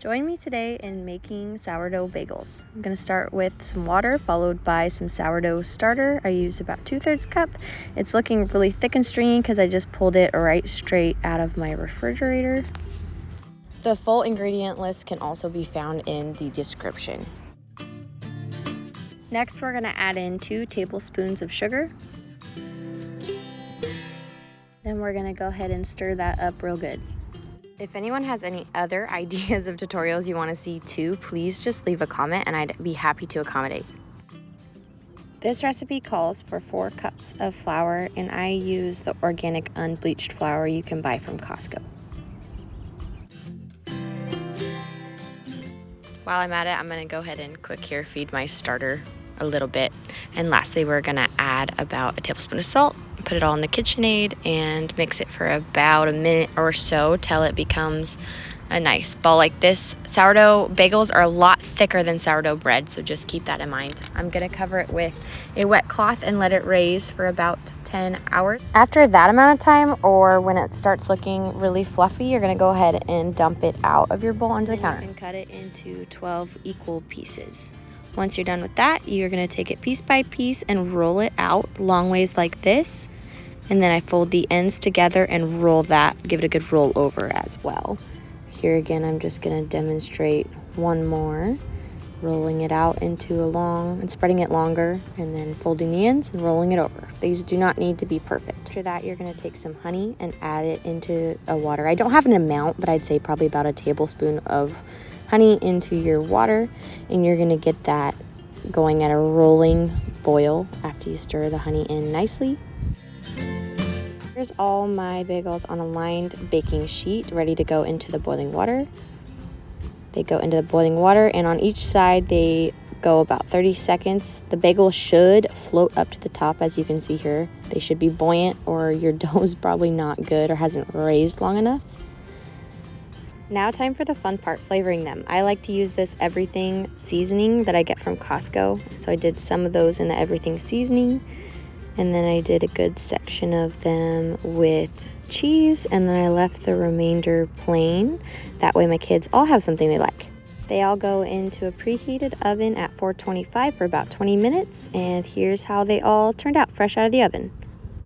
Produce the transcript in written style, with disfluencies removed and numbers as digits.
Join me today in making sourdough bagels. I'm going to start with some water followed by some sourdough starter. I use about 2/3 cup. It's looking really thick and stringy because I just pulled it right straight out of my refrigerator. The full ingredient list can also be found in the description. Next, we're going to add in 2 tablespoons of sugar. Then we're going to go ahead and stir that up real good. If anyone has any other ideas of tutorials you want to see too, please just leave a comment and I'd be happy to accommodate. This recipe calls for 4 cups of flour and I use the organic unbleached flour you can buy from Costco. While I'm at it, I'm going to go ahead and quick here feed my starter a little bit. And lastly, we're going to add about a tablespoon of salt, put it all in the KitchenAid, and mix it for about a minute or so till it becomes a nice ball like this. Sourdough bagels are a lot thicker than sourdough bread, so just keep that in mind. I'm going to cover it with a wet cloth and let it raise for about 10 hours. After that amount of time, or when it starts looking really fluffy, you're going to go ahead and dump it out of your bowl onto the counter. You can cut it into 12 equal pieces. Once you're done with that, you're going to take it piece by piece and roll it out long ways like this. And then I fold the ends together and roll that, give it a good roll over as well. Here again, I'm just going to demonstrate one more, rolling it out into a long and spreading it longer, and then folding the ends and rolling it over. These do not need to be perfect. After that, you're going to take some honey and add it into a water. I don't have an amount, but I'd say probably about a tablespoon of honey into your water, and you're going to get that going at a rolling boil after you stir the honey in nicely. Here's all my bagels on a lined baking sheet ready to go into the boiling water. They go into the boiling water, and on each side they go about 30 seconds. The bagel should float up to the top, as you can see here. They should be buoyant, or your dough is probably not good or hasn't raised long enough. Now time for the fun part, flavoring them. I like to use this everything seasoning that I get from Costco. So I did some of those in the everything seasoning, and then I did a good section of them with cheese, and then I left the remainder plain. That way my kids all have something they like. They all go into a preheated oven at 425 for about 20 minutes, and here's how they all turned out fresh out of the oven.